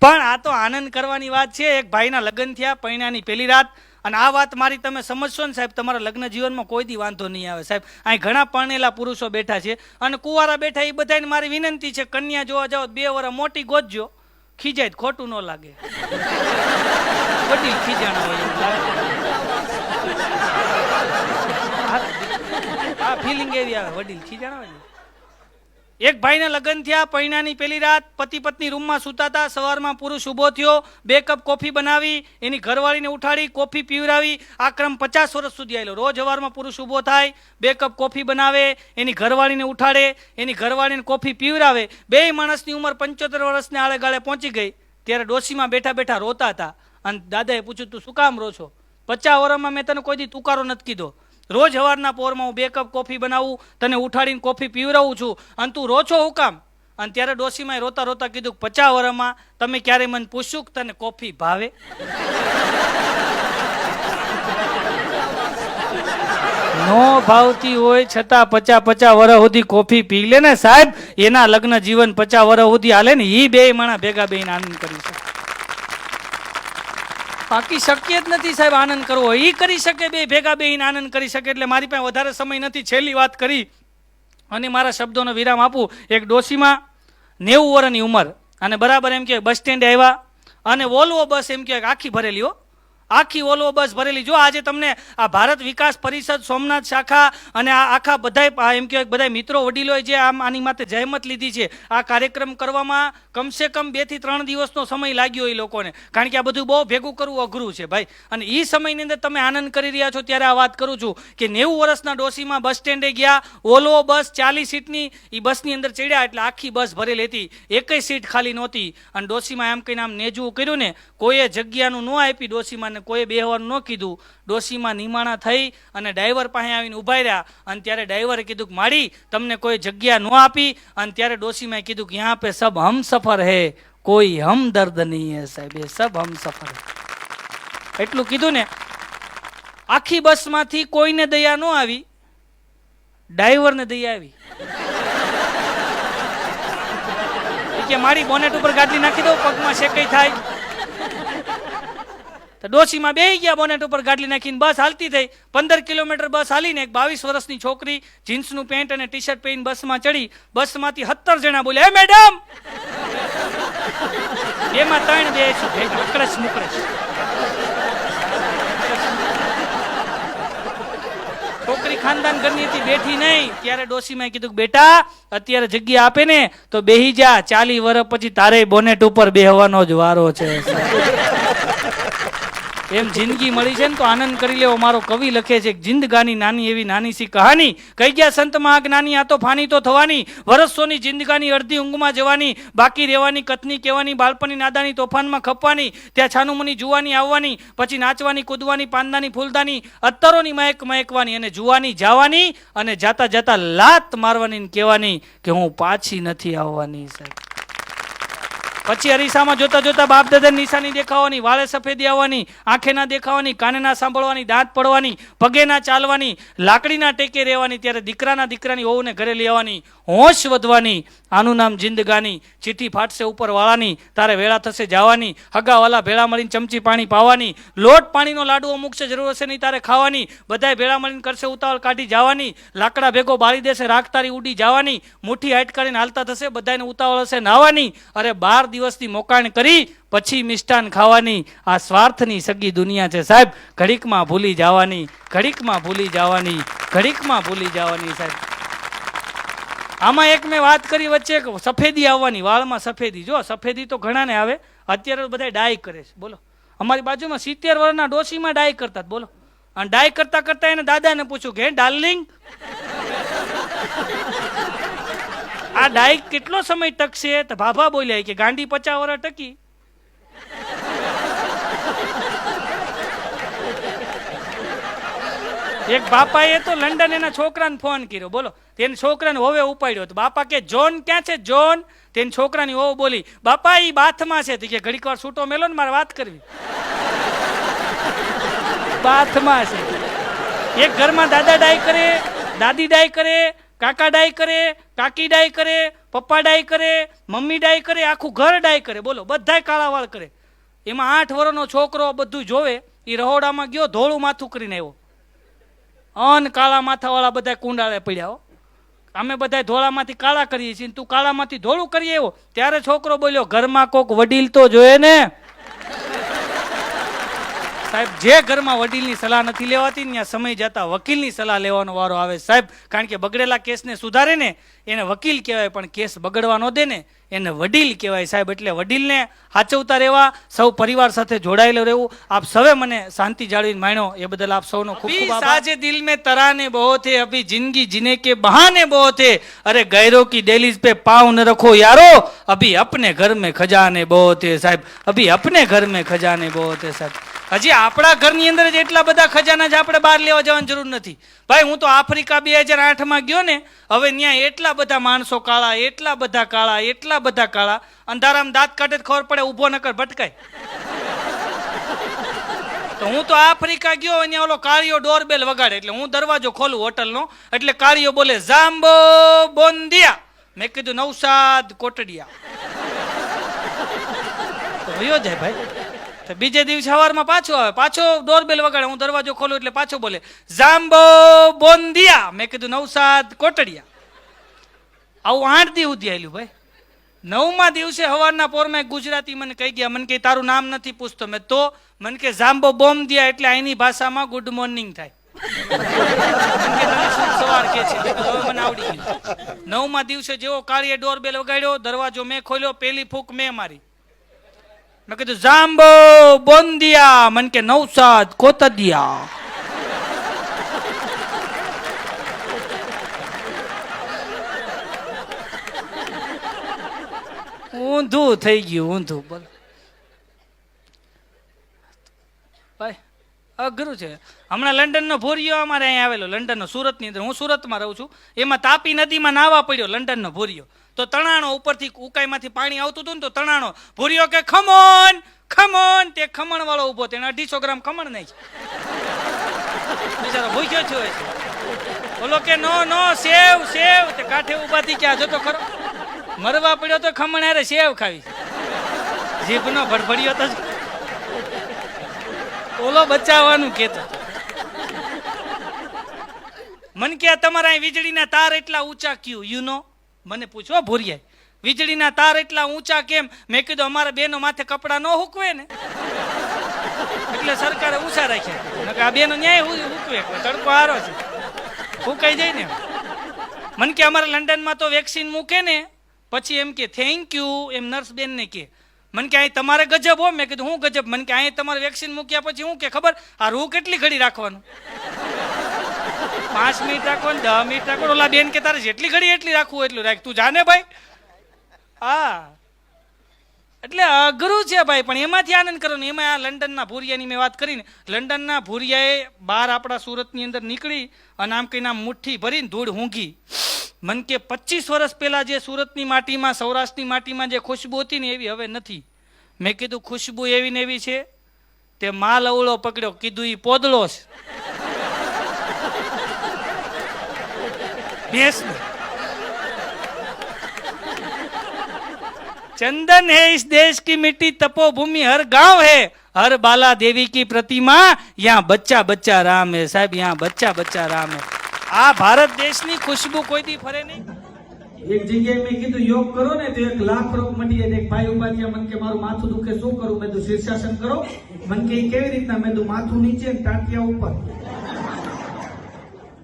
પણ આ તો આનંદ કરવાની વાત છે. એક ભાઈના લગ્ન થયા, પૈણાની પહેલી રાત. અને આ વાત મારી તમે સમજશો ને સાહેબ, તમારા લગ્ન જીવનમાં કોઈ દી વાંધો નહીં આવે સાહેબ. અહીં ઘણા પરણેલા પુરુષો બેઠા છે અને કુંવારા બેઠા, એ બધાને મારી વિનંતી છે, કન્યા જોવા જાઓ 2 વર્ષ મોટી ગોતજો, ખીજાય ખોટું ન લાગે. વડીલ ખીજાણા હોય એવું લાગે. આ ફિલિંગ એવી આવે, વડીલ ખીજાણા હોય. એક ભાઈને લગ્ન થયા, પૈણાની પહેલી રાત, પતિ પત્ની રૂમમાં સૂતા હતા. સવારમાં પુરુષ ઊભો થયો, 2 કપ કોફી બનાવી, એની ઘરવાળીને ઉઠાડી કોફી પીવડાવી. આ ક્રમ 50 વર્ષ સુધી આવેલો. રોજ સવારમાં પુરુષ ઊભો થાય, 2 કપ કોફી બનાવે, એની ઘરવાળીને ઉઠાડે, એની ઘરવાળીને કોફી પીવડાવે. 2 માણસની ઉંમર 75 વર્ષને આળે ગાળે પહોંચી ગઈ. ત્યારે ડોશીમાં બેઠા બેઠા રોતા હતા. અને દાદાએ પૂછ્યું, તું શું કામ રો છો? 50 વર્ષમાં મેં તને કોઈ દી તુકારો નથી કીધો. રોજ સવારના પોરમાં હું 2 કપ કોફી બનાવું, તને ઉઠાડીને કોફી પીવડાવું છું, અને તું રો છો હું કામ? અને ત્યારે ડોશીમાં રોતા રોતા કીધું, 50 વર્ષમાં તમે ક્યારે મને પૂછ્યું કે તને કોફી ભાવે? નો ભાવતી હોય છતાં 50 વર્ષ સુધી કોફી પી લે ને સાહેબ, એના લગ્ન જીવન 50 વર્ષ સુધી હાલે ને. એ 2 માણા ભેગા બેહીને આનંદ કરી શકે. બાકી શક્ય જ નથી સાહેબ આનંદ કરવો. એ કરી શકે, 2 ભેગા બેહીને આનંદ કરી શકે. એટલે મારી પાસે વધારે સમય નથી, છેલ્લી વાત કરી અને મારા શબ્દોનો વિરામ આપું. એક ડોશીમાં 90 વર્ષની ઉંમર, અને બરાબર એમ કે બસ સ્ટેન્ડે આવ્યા, અને વોલ્વો બસ એમ કે આખી ભરેલી હો, આખી વોલ્વો બસ ભરેલી. જો આજે તમને આ ભારત વિકાસ પરિષદ, સોમનાથ શાખા અને આ આખા બધાય એમ કે બધા મિત્રો વડીલોએ જે આની માટે જહેમત લીધી છે, આ કાર્યક્રમ કરવામાં કમસે કમ 2 થી 3 દિવસનો સમય લાગ્યો એ લોકોને. કારણ કે આ બધું બહુ ભેગું કરવું અઘરું છે ભાઈ. અને એ સમયની અંદર તમે આનંદ કરી રહ્યા છો ત્યારે આ વાત કરું છું કે 90 વર્ષના ડોશીમાં બસ સ્ટેન્ડે ગયા, વોલ્વો બસ 40 સીટની, એ બસની અંદર ચડ્યા એટલે આખી બસ ભરેલી હતી, એકય સીટ ખાલી નહોતી. અને ડોશીમાં એમ કહીને આમ નેજવું કર્યું ને, કોઈએ જગ્યાનું ન આપી ડોશીમાં, કોઈ બેહવાનું ન કીધું. ડોશીમાં નિમાણા થઈ અને ડ્રાઈવર પાસે આવીને ઉભા રહ્યા. અને ત્યારે ડ્રાઈવરે કીધું કે માડી તમને કોઈ જગ્યા ન આપી? અને ત્યારે ડોશીમાં કીધું કે યહાં પે સબ હમ સફર હે, કોઈ હમદર્દ નહીં હે સાહેબ, એ સબ હમ સફર હે. એટલું કીધું ને, આખી બસમાંથી કોઈને દયા ન આવી, ડ્રાઈવરને દયા આવી. કે મારી બોનેટ ઉપર ગાડી નાખી દઉં, પગમાં શેકાઈ થાય. તો ડોશીમાં બેહી ગયા, બોનેટ ઉપર ગાડી નાખીને બસ હાલતી થઈ. 15 કિલોમીટર બસ હાલીને એક 22 વર્ષની છોકરી જીન્સનું પેન્ટ અને ટી શર્ટ પહેરીને બસમાં ચડી. બસમાંથી 17 જણા બોલ્યા, હે મેડમ! 2માં 3 બે અકળશ મુકળશ. છોકરી ખાનદાન ઘરની હતી, બેઠી નહીં. ત્યારે ડોશીમાં કીધું, બેટા અત્યારે જગ્યા આપે ને તો બેહી જા, 40 વર્ષ પછી તારે બોનેટ ઉપર બેહવાનો જ વારો છે. એમ જિંદગી મળી છે ને તો આનંદ કરી લેવો. મારો કવિ લખે છે, જિંદગાની નાની એવી નાની સી કહાની, કહી ગયા સંત મહાજ્ઞાની, આ તો ફાની તો થવાની. વર્ષોની જિંદગાની અડધી ઊંઘમાં જવાની, બાકી રહેવાની કથની કહેવાની, બાળપણની નાદાની તોફાનમાં ખપવાની, ત્યાં છાનુમની જુવાની આવવાની, પછી નાચવાની કૂદવાની, પાંદાની ફૂલદાની, અત્તરોની મહેક મહેકવાની, અને જુવાની જવાની, અને જાતા જાતા લાત મારવાની કહેવાની કે હું પાછી નથી આવવાની સાહેબ. પછી અરીસામાં જોતા જોતા બાપ દાદા નિશાની દેખાવાની, વાળે સફેદી આવવાની, આંખે ના દેખાવાની, કાને ના સાંભળવાની, દાંત પડવાની, પગે ના ચાલવાની, લાકડીના ટેકે રહેવાની. ત્યારે દીકરાની વહુને ઘરે લઈ આવવાની, હોશ વધવાની. આનું નામ જિંદગાની. ચીઠી ફાટશે ઉપર વાળાની, તારે વેળા થશે જવાની, હગાવાલા ભેળા મળીને ચમચી પાણી પાવાની, લોટ પાણીનો લાડુ અમુક છે, જરૂર હશે નહીં તારે ખાવાની, બધાય ભેળા મળીને કરશે ઉતાવળ કાઢી જવાની, લાકડા ભેગો બાળી દેશે રાખ તારી ઉડી જવાની, મુઠ્ઠી હાઈટ કરીને હાલતા થશે, બધાને ઉતાવળ હશે નાવાની, અરે 12 દિવસની મોકાણ કરી પછી મિષ્ટાન ખાવાની. આ સ્વાર્થની સગી દુનિયા છે સાહેબ. ઘડીકમાં ભૂલી જવાની, ઘડીકમાં ભૂલી જવાની, ઘડીકમાં ભૂલી જવાની સાહેબ. આમાં એક મેં વાત કરી વચ્ચે, સફેદી આવવાની, વાળમાં સફેદી. જો સફેદી તો ઘણાને આવે, અત્યારે બધા ડાય કરે છે. બોલો, અમારી બાજુમાં 70 વર્ષના ડોશીમાં ડાય કરતા. બોલો, અને ડાય કરતા કરતા એને દાદાને પૂછ્યું કે ડાર્લિંગ, આ ડાય કેટલો સમય ટકશે? તો ભાભા બોલ્યા કે ગાંડી 50 વર્ષ ટકી. એક બાપાએ તો લંડન એના છોકરાને ફોન કર્યો. બોલો, તેને છોકરાને હોવે ઉપાડ્યો. તો બાપા કે જોન ક્યાં છે? જોન. તેને છોકરાની હોવ બોલી, બાપા ઈ બાથમાં છે. કે ઘડીક વાર છૂટો મેલો ને, મારે વાત કરવી. બાથમાં છે. એક ઘરમાં દાદા ડાય કરે, દાદી ડાય કરે, કાકા ડાય કરે, કાકી ડાય કરે, પપ્પા ડાય કરે, મમ્મી ડાય કરે, આખું ઘર ડાય કરે. બોલો, બધાય કાળા વાળ કરે. એમાં 8 વર્ષનો છોકરો બધું જોવે, એ રહોડામાં ગયો, ધોળું માથું કરીને આવ્યો. અન કાળા માથાવાળા બધા કુંડાળે પડ્યા. અમે બધા ધોળામાંથી કાળા કરીએ છીએ, તું કાળામાંથી ધોળું કરી આવ્યો. ત્યારે છોકરો બોલ્યો, ઘરમાં કોક વડીલ તો જોઈએ ને. સાહેબ, જે ઘરમાં વડીલની સલાહ નથી લેવાતી ને ત્યાં સમય જતા વકીલની સલાહ લેવાનો વારો આવે સાહેબ. કારણ કે બગડેલા કેસને સુધારે ને એને વકીલ કહેવાય, પણ કેસ બગડવા ન દે ને એને વડીલ કહેવાય સાહેબ. એટલે વડીલને સાચવતા રહેવા, સૌ પરિવાર સાથે જોડાયેલું રહેવું. આપ સૌએ મને શાંતિ જાળવીને માણ્યો એ બદલ આપ સૌનો ખૂબ ખૂબ આભાર. સાજે દિલ में तराने बहुत है, अभी जिंदगी जीने के बहाने बहुत है, अरे गैरों की डेलीज पे पाँव न रखो यारो, अभी अपने घर में खजाने बहुत है साહેબ. अभी अपने घर में खजाने बहुत है साહેબ. હજી આપણા ઘરની અંદર જ એટલા બધા ખજાના જ આપણે બહાર લેવા જવાની જરૂર નથી ભાઈ. હું તો આફ્રિકા 2008માં ગયો ને, હવે ત્યાં એટલા બધા માણસો કાળા, એટલા બધા કાળા, એટલા બધા કાળા, અંધારામાં દાંત કાઢે ખબર પડે, ઊભો નકર ભટકાય. તો હું તો આફ્રિકા ગયો, અહીંયા ઓલો કાળિયો ડોરબેલ વગાડે એટલે હું દરવાજો ખોલું હોટલનો, એટલે કાળિયો બોલે જાંબો બોંદિયા. મેં કીધું નવસાદ કોટડિયા. તો વયો જાય ભાઈ. બીજે દિવસે સવારમાં પાછો આવે, પાછો ડોરબેલ વગાડે, હું દરવાજો ખોલું એટલે પાછો બોલે જાંબો બોંદિયા. મેં કીધું નવસાદ કોટડિયા. આવું 8 દી સુધી આવેલું ભાઈ. 9મા દિવસે સવારના પોરમાં ગુજરાતી મને કહી ગયા, મને કે તારું નામ નથી પૂછતો. મેં તો મને કે જાંબો બોમ દિયા એટલે અહીંની ભાષામાં ગુડ મોર્નિંગ થાય. સવાર કે છે, મને આવડી ગયું. 9મા દિવસે જેવો કાળીએ ડોરબેલ વગાડ્યો, દરવાજો મેં ખોલ્યો, પેલી ફૂંક મેં મારી. મેં કીધું જાંબો બોંદિયા. મને કે નવસાદ કોતદિયા. ઊંધું થઈ ગયું, ઊંધું. બોલ ભાઈ, અઘરું છે. હમણાં લંડનનો ભોરિયો અમારે અહીંયા આવેલો, લંડનનો, સુરતની અંદર. હું સુરતમાં રહું છું. એમાં તાપી નદીમાં નાવા પડ્યો લંડનનો ભોરિયો. તો તણાણો ઉપરથી ઉકાઈમાંથી પાણી આવતું હતું ને, તો તણાણો ભોરિયો કે ખમણ ખમણ. તે ખમણ વાળો ઉભો, તેને 250 ગ્રામ ખમણ નાખી. બિચારો ભૂખ્યો થયો છે. બોલો કે નો નો સેવ સેવ. તે કાંઠે ઉભાથી ક્યાં જતો ખરો, મરવા પડ્યો તો ખમણ હારે સેવ ખાવી. જીભનો ભડભડિયો તો ઓલો બચાવવાનું કેતો. મન કે તમારા અહીં વીજળીના તાર એટલા ઊંચા ક્યું? You know. મને પૂછો ભૂરિયા, વીજળીના તાર એટલા ઊંચા કેમ? મેં કીધું અમારા બેનો માથે કપડા ન હૂકવે ને એટલે સરકારે ઊંચા રાખ્યા. આ બેનો ન્યાય હૂકવે, તડકો હારો છે, ફૂંકાઈ જાય ને. મન કે અમારે લંડનમાં તો વેક્સિન મૂકે ને પછી એમ કે થેન્ક યુ, એમ નર્સ બેન ને કે. મન કે અહીં તમારે ગજબ હો. મેં કીધું હું ગજબ? મન કે અહીં તમારે વેક્સિન મૂક્યા પછી હું કે ખબર, આ રૂ કેટલી ઘડી રાખવાનું? 5 મિનિટ રાખવાનું, 10 મિનિટ રાખવાનું. ઓલા બેન કે તારે જેટલી ઘડી એટલી રાખવું એટલું રાખ, તું જાને ભાઈ. હા, એટલે અઘરું છે ભાઈ, પણ એમાંથી આનંદ કરો ને. એમાં આ લંડનના ભૂરિયાની મેં વાત કરીને, લંડનના ભૂરિયાએ બહાર આપણા સુરતની અંદર નીકળી અને આમ કહીને આમ મુઠ્ઠી ભરીને ધૂળ ઊંઘી. મન કે 25 વર્ષ પહેલા જે સુરતની માટીમાં, સૌરાષ્ટ્રની માટીમાં જે ખુશ્બુ હતી ને એવી હવે નથી. મેં કીધું ખુશ્બુ એવી ને એવી છે. તે માલ અવળો પકડ્યો, કીધું ઈ પોદળો છે. चंदन है इस देश की मिट्टी, तपोभूमि हर गांव है, हर बाला देवी की प्रतिमा, यहाँ बच्चा बच्चा राम है साहब, यहाँ बच्चा बच्चा राम है. आ भारत देश ની ખુશ્બુ કોઈ દી ફરે નહીં. એક જગ્યાએ મેં કીધું યોગ કરો ને તો 1 લાખ રોગ મટી જાય. એક ભાઈ ઉભા થયા, મન કે મારું માથું દુખે, શું કરું? મેં તો શીર્ષાસન કરો. મન કે કેવી રીતના? મેં તો માથું નીચે ને ટાંટિયા ઉપર.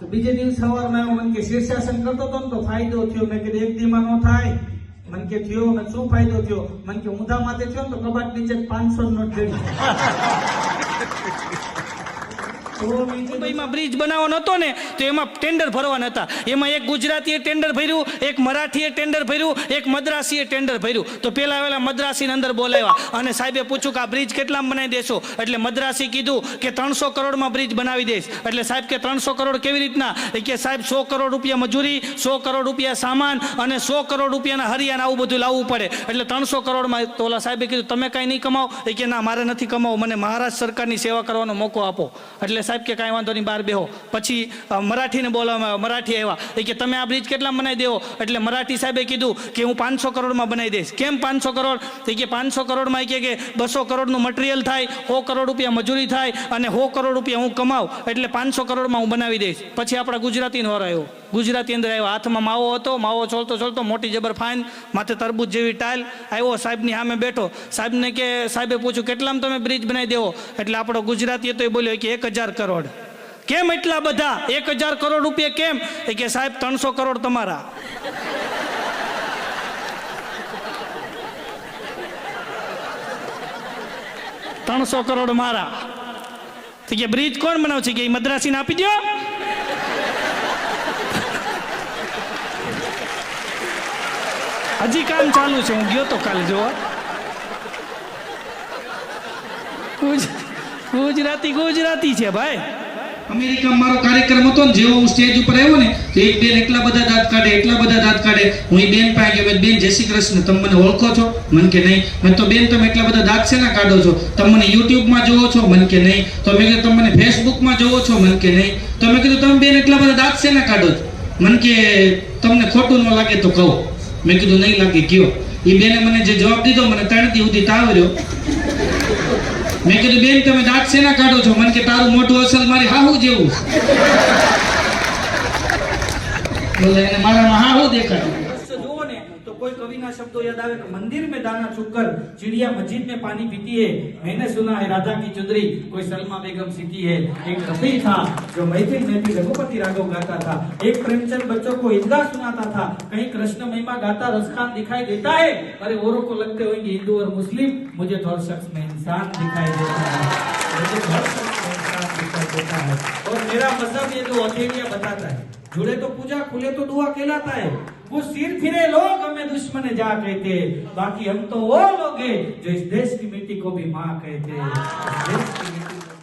તો બીજે દિવસ સવારમાં આવ્યો, મન કે શીર્ષાસન કરતો હતો ને તો ફાયદો થયો. મેં કીધું 1 દીમાં નો થાય. મન કે થયો. મેં શું ફાયદો થયો? મન કે ઊંધા માથે થયો ને તો કબાટ નીચે 500 નોટ જડી. મુંબઈમાં બ્રિજ બનાવવાનો હતો ને તો એમાં ટેન્ડર ભરવાના હતા. એમાં એક ગુજરાતીએ ટેન્ડર ભર્યું, એક મરાઠીએ ટેન્ડર ભર્યું, એક મદ્રાસીએ ટેન્ડર ભર્યું. તો પેલા આવેલા મદ્રાસીને અંદર બોલાવ્યા અને સાહેબે પૂછ્યું કે આ બ્રિજ કેટલામાં બનાવી દેશો? એટલે મદ્રાસી કીધું કે 300 કરોડમાં બ્રિજ બનાવી દઈશ. એટલે સાહેબ કે 300 કરોડ કેવી રીતના? કે સાહેબ 100 કરોડ રૂપિયા મજૂરી, 100 કરોડ રૂપિયા સામાન અને 100 કરોડ રૂપિયાના હરિયાણા આવું બધું લાવવું પડે. એટલે 300 કરોડમાં. તો ઓલા સાહેબે કીધું તમે કાંઈ નહીં કમાવો? કે ના, મારે નથી કમાવું, મને મહારાષ્ટ્ર સરકારની સેવા કરવાનો મોકો આપો. એટલે સાહેબ કે કાંઈ વાંધો નહીં બહાર બેહો. પછી મરાઠીને બોલાવવામાં આવ્યો, મરાઠી આવ્યા. એ કે તમે આ બ્રિજ કેટલા બનાવી દેવો? એટલે મરાઠી સાહેબે કીધું કે હું 500 કરોડમાં બનાવી દઈશ. કેમ 500 કરોડ? તો કે 500 કરોડમાં કે 200 કરોડનું મટીરિયલ થાય, 100 કરોડ રૂપિયા મજૂરી થાય અને 100 કરોડ રૂપિયા હું કમાઉં, એટલે 500 કરોડમાં હું બનાવી દઈશ. પછી આપણા ગુજરાતીનો વારો આવ્યો. ગુજરાતી અંદર આવ્યો, હાથમાં માવો હતો, માવો ચોલતો ચોલતો મોટી જબર ફાઇન, માથે તરબૂચ જેવી ટાઇલ, આવ્યો સાહેબની સામે બેઠો. સાહેબને કે સાહેબે પૂછ્યું કેટલામાં તમે બ્રિજ બનાવી દેવો? એટલે આપણો ગુજરાતી હતો એ બોલ્યો કે 1000 કરોડ. કેમ એટલા બધા? 1000 કરોડ રૂપિયા કેમ? એ કે સાહેબ 300 કરોડ તમારા. $300 કરોડ મારા. તો કે બ્રિજ કોણ બનાવશે? કે મદ્રાસીને આપી દો. હજી કામ ચાલુ છે, હું ગયો તો કાલે જોવા. ગુજરાતી છે ભાઈ. અમેરિકામાં મારો કાર્યક્રમ હતો ને, જેવો હું સ્ટેજ ઉપર આવ્યો ને તો એક બેન એટલા બધા દાંત કાઢે, એટલા બધા દાંત કાઢે. હું એ બેન પાસે ગયો, બેન જય શ્રી કૃષ્ણ, તમે મને ઓળખો છો? મને કે નહીં. મેં તો બેન તમે એટલા બધા દાંત શેના કાઢો છો? તમે મને યુટ્યુબમાં જોવો છો? મને કે નહીં. તો મેં કીધું તમે મને ફેસબુકમાં જોવો છો? મને કે નહીં. તો મેં કીધું તમે બેન એટલા બધા દાંત શેના કાઢો છો? મને કે તમને ખોટું ન લાગે તો કહું. મેં કીધું નહીં લાગે કયો. એ બેને મને જે જવાબ દીધો, મને 3 દી સુધી તાવ રહ્યો. મેં કીધું બેન તમે દાંત શેના કાઢો છો? મને કે તારું મોઢું અસલ મારી હાહુ જેવું. બોલે એને મારામાં હાહુ દેખાય. જુઓ ને તો કોઈ કવિના શબ્દો યાદ આવે કે મંદિર में दाना चुगकर चिड़िया मस्जिद में पानी पीती है, मैंने सुना है राधा की चुंदरी कोई सलमा बेगम सीती है. एक रफी था जो महफिल में भी रघुपति राघव गाता था. एक प्रेमचंद बच्चों को ईदगाह सुनाता था. कहीं कृष्ण महिमा गाता रसखान दिखाई देता है. अरे औरों को लगते होंगे हिंदू और मुस्लिम, मुझे तो हर शख्स में इंसान दिखाई देता है. मुझे तो हर शख्स में इंसान दिखाई देता है. और मेरा मजहब ये जो हथेलियां बताता है, जुड़े तो पूजा, खुले तो दुआ कहलाता है. वो सिर फिरे लोग हमें दुश्मन जा कहते, बाकी हम तो वो लोग हैं जो इस देश की मिट्टी को भी माँ कहते. इस देश की मिट्टी को